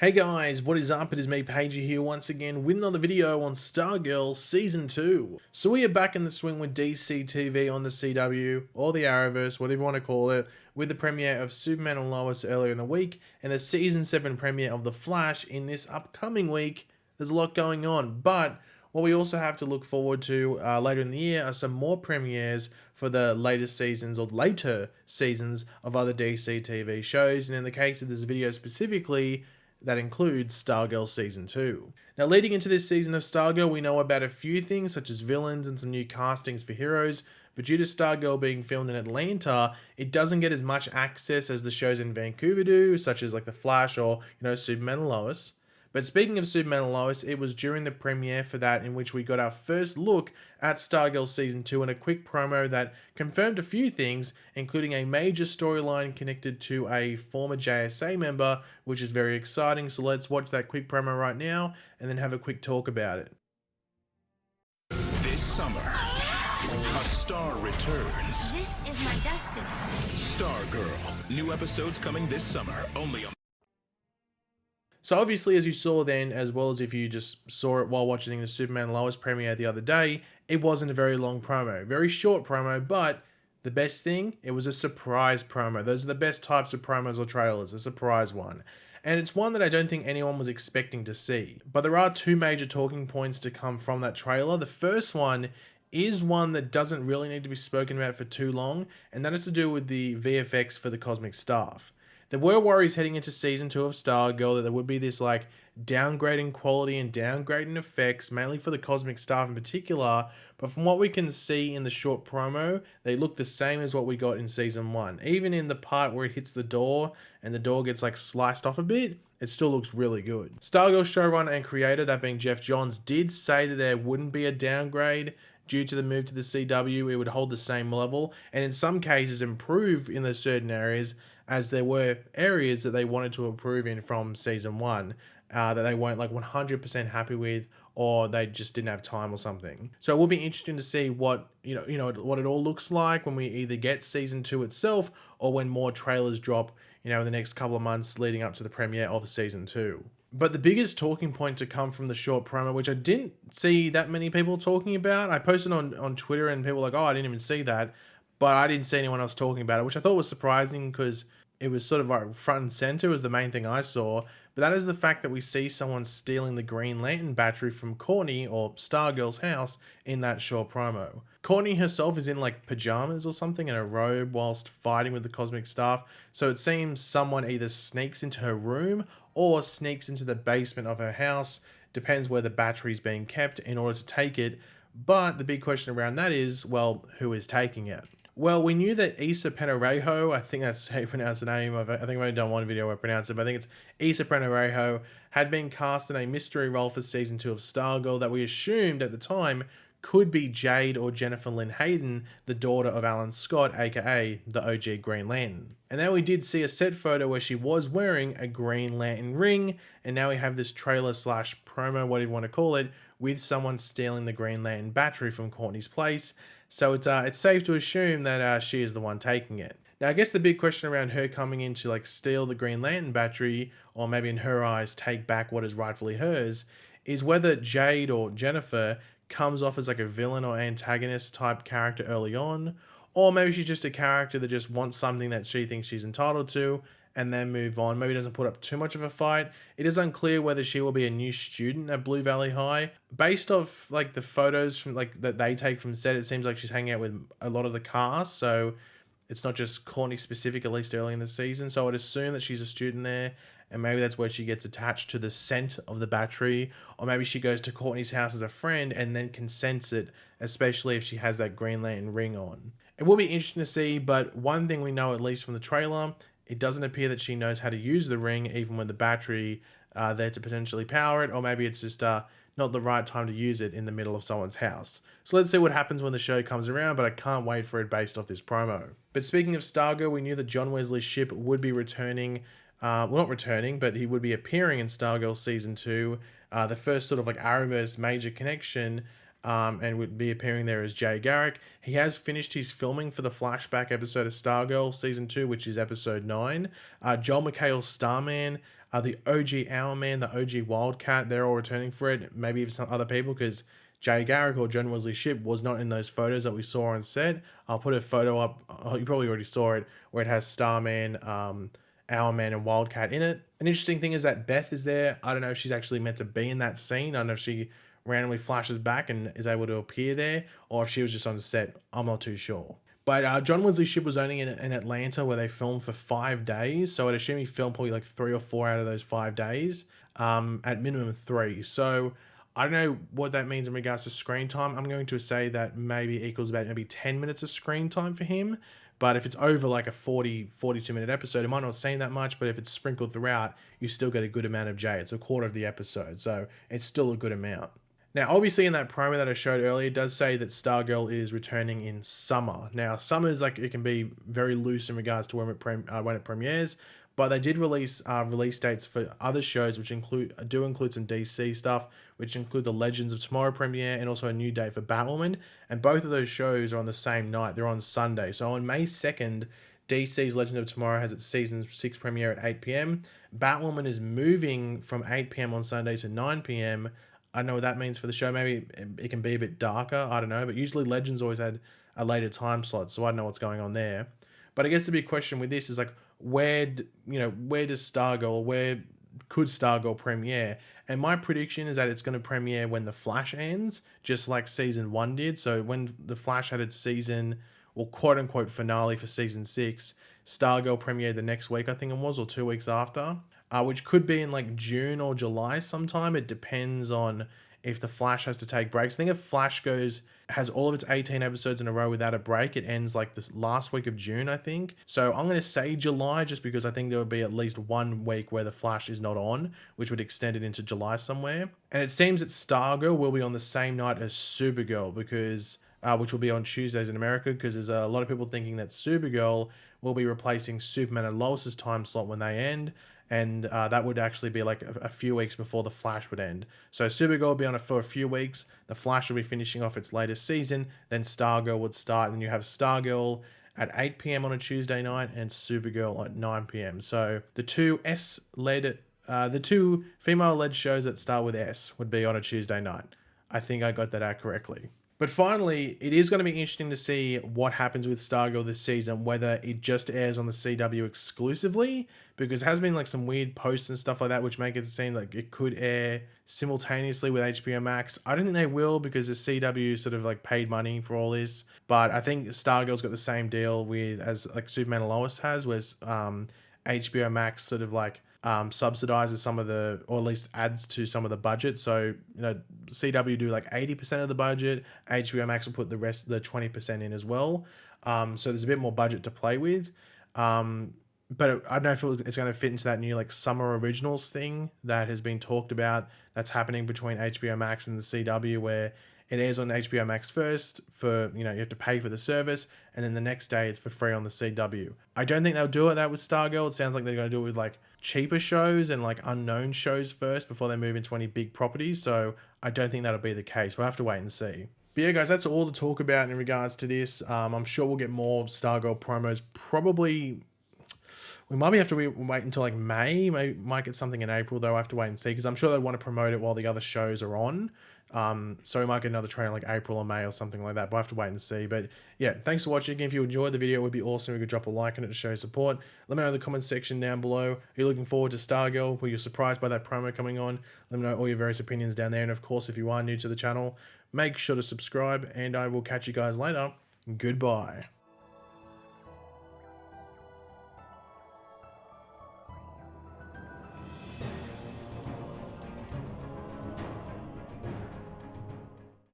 Hey guys, what is up? It is me, Pagey, here once again with another video on Stargirl Season 2. So we are back in the swing with DC TV on the CW, or the Arrowverse, whatever you want to call it, with the premiere of Superman and Lois earlier in the week, and the Season 7 premiere of The Flash in this upcoming week. There's a lot going on, but what we also have to look forward to later in the year are some more premieres for the latest seasons or later seasons of other DC TV shows, and in the case of this video specifically, that includes Stargirl Season 2. Now, leading into this season of Stargirl, we know about a few things such as villains and some new castings for heroes, but due to Stargirl being filmed in Atlanta, it doesn't get as much access as the shows in Vancouver do, such as like The Flash or, Superman and Lois. But speaking of Superman and Lois, it was during the premiere for that in which we got our first look at Stargirl Season 2 and a quick promo that confirmed a few things, including a major storyline connected to a former JSA member, which is very exciting. So let's watch that quick promo right now and then have a quick talk about it. This summer, a star returns. This is my destiny. Stargirl. New episodes coming this summer, only on... So obviously, as you saw then, as well as if you just saw it while watching the Superman and Lois premiere the other day, it wasn't a very long promo. Very short promo, but the best thing, it was a surprise promo. Those are the best types of promos or trailers, a surprise one. And it's one that I don't think anyone was expecting to see. But there are two major talking points to come from that trailer. The first one is one that doesn't really need to be spoken about for too long, and that is to do with the VFX for the Cosmic Staff. There were worries heading into season 2 of Stargirl that there would be this like downgrading quality and downgrading effects, mainly for the Cosmic Staff in particular, but from what we can see in the short promo, they look the same as what we got in season 1. Even in the part where it hits the door and the door gets like sliced off a bit, it still looks really good. Stargirl showrunner and creator, that being Jeff Johns, did say that there wouldn't be a downgrade due to the move to the CW. It would hold the same level and in some cases improve in those certain areas, as there were areas that they wanted to improve in from season 1 that they weren't like 100% happy with, or they just didn't have time or something. So it will be interesting to see what what it all looks like when we either get season 2 itself or when more trailers drop in the next couple of months leading up to the premiere of season 2. But the biggest talking point to come from the short promo, which I didn't see that many people talking about, I posted on Twitter and people were like, oh, I didn't even see that, but I didn't see anyone else talking about it, which I thought was surprising because it was sort of like front and center was the main thing I saw. But that is the fact that we see someone stealing the Green Lantern battery from Courtney or Stargirl's house in that short promo. Courtney herself is in like pajamas or something in a robe whilst fighting with the Cosmic Staff. So it seems someone either sneaks into her room or sneaks into the basement of her house. Depends where the battery is being kept in order to take it. But the big question around that is, well, who is taking it? Well, we knew that Issa Penorejo, I think that's how you pronounce the name of it. I think I've only done one video where I pronounce it, but I think it's Issa Penorejo, had been cast in a mystery role for season 2 of Stargirl that we assumed at the time could be Jade or Jennifer Lynn Hayden, the daughter of Alan Scott, aka the OG Green Lantern. And then we did see a set photo where she was wearing a Green Lantern ring, and now we have this trailer slash promo, whatever you want to call it, with someone stealing the Green Lantern battery from Courtney's place. So it's safe to assume that she is the one taking it. Now, I guess the big question around her coming in to like steal the Green Lantern battery, or maybe in her eyes take back what is rightfully hers, is whether Jade or Jennifer comes off as like a villain or antagonist type character early on, or maybe she's just a character that just wants something that she thinks she's entitled to and then move on. Maybe doesn't put up too much of a fight. It is unclear whether she will be a new student at Blue Valley High. Based off like the photos from like that they take from set, it seems like she's hanging out with a lot of the cast, so it's not just Courtney specific, at least early in the season. So I'd assume that she's a student there, and maybe that's where she gets attached to the scent of the battery, or maybe she goes to Courtney's house as a friend and then can sense it, especially if she has that Green Lantern ring on. It will be interesting to see, but one thing we know, at least from the trailer, it doesn't appear that she knows how to use the ring, even with the battery there to potentially power it, or maybe it's just not the right time to use it in the middle of someone's house. So let's see what happens when the show comes around, but I can't wait for it based off this promo. But speaking of Stargirl, we knew that John Wesley's ship would be returning, well, not returning, but he would be appearing in Stargirl Season 2, the first sort of like Arrowverse major connection, and would be appearing there as Jay Garrick. He has finished his filming for the flashback episode of Stargirl Season 2, which is episode 9. Joel McHale's Starman The OG Owlman, the OG Wildcat, they're all returning for it. Maybe even some other people, because Jay Garrick or John Wesley Shipp was not in those photos that we saw on set. I'll put a photo up. Oh, you probably already saw it, where it has Starman, Owlman, and Wildcat in it. An interesting thing is that Beth is there. I don't know if she's actually meant to be in that scene. I don't know if she randomly flashes back and is able to appear there, or if she was just on the set. I'm not too sure. But John Wesley Shipp was only in Atlanta, where they filmed for 5 days. So I'd assume he filmed probably like 3 or 4 out of those 5 days, at minimum 3. So I don't know what that means in regards to screen time. I'm going to say that maybe equals about maybe 10 minutes of screen time for him. But if it's over like a 42-minute episode, it might not seem that much, but if it's sprinkled throughout, you still get a good amount of Jay. It's a quarter of the episode, so it's still a good amount. Now, obviously, in that promo that I showed earlier, it does say that Stargirl is returning in summer. Now, summer is like, it can be very loose in regards to when it premieres, but they did release release dates for other shows, which include some DC stuff, which include the Legends of Tomorrow premiere and also a new date for Batwoman. And both of those shows are on the same night. They're on Sunday. So on May 2nd, DC's Legend of Tomorrow has its season 6 premiere at 8 p.m. Batwoman is moving from 8 p.m. on Sunday to 9 p.m. I don't know what that means for the show. Maybe it can be a bit darker. I don't know. But usually Legends always had a later time slot, so I don't know what's going on there. But I guess the big question with this is like, where does Stargirl, where could Stargirl premiere? And my prediction is that it's going to premiere when The Flash ends, just like season 1 did. So when The Flash had its season, or quote unquote finale for season 6, Stargirl premiered the next week, I think it was, or 2 weeks after. Which could be in like June or July sometime. It depends on if The Flash has to take breaks. I think if Flash has all of its 18 episodes in a row without a break, it ends like this last week of June, I think. So I'm going to say July, just because I think there will be at least 1 week where The Flash is not on, which would extend it into July somewhere. And it seems that Stargirl will be on the same night as Supergirl, because which will be on Tuesdays in America, because there's a lot of people thinking that Supergirl will be replacing Superman and Lois's time slot when they end. And that would actually be like a few weeks before The Flash would end. So Supergirl will be on it for a few weeks. The Flash will be finishing off its latest season. Then Stargirl would start. And you have Stargirl at 8 p.m. on a Tuesday night and Supergirl at 9 p.m. So the two female-led shows that start with S would be on a Tuesday night. I think I got that out correctly. But finally, it is going to be interesting to see what happens with Stargirl this season, whether it just airs on the CW exclusively, because it has been like some weird posts and stuff like that, which make it seem like it could air simultaneously with HBO Max. I don't think they will, because the CW sort of like paid money for all this. But I think Stargirl's got the same deal as like Superman and Lois has, where HBO Max sort of like subsidizes some of the, or at least adds to some of the budget. So, CW do like 80% of the budget. HBO Max will put the rest of the 20% in as well. So there's a bit more budget to play with. But I don't know if it's going to fit into that new like summer originals thing that has been talked about, that's happening between HBO Max and the CW, where it airs on HBO Max first for, you have to pay for the service, and then the next day it's for free on the CW. I don't think they'll do that with Stargirl. It sounds like they're going to do it with like cheaper shows and like unknown shows first before they move into any big properties. So I don't think that'll be the case. We'll have to wait and see. But yeah, guys, that's all to talk about in regards to this. I'm sure we'll get more Stargirl promos. Probably, we might have to wait until like May. Might get something in April, though. I have to wait and see, because I'm sure they want to promote it while the other shows are on. So we might get another trailer like April or May or something like that. But we'll have to wait and see. But yeah, thanks for watching. Again, if you enjoyed the video, it would be awesome if you could drop a like on it to show support. Let me know in the comments section down below. Are you looking forward to Stargirl? Were you surprised by that promo coming on? Let me know all your various opinions down there. And of course, if you are new to the channel, make sure to subscribe, and I will catch you guys later. Goodbye.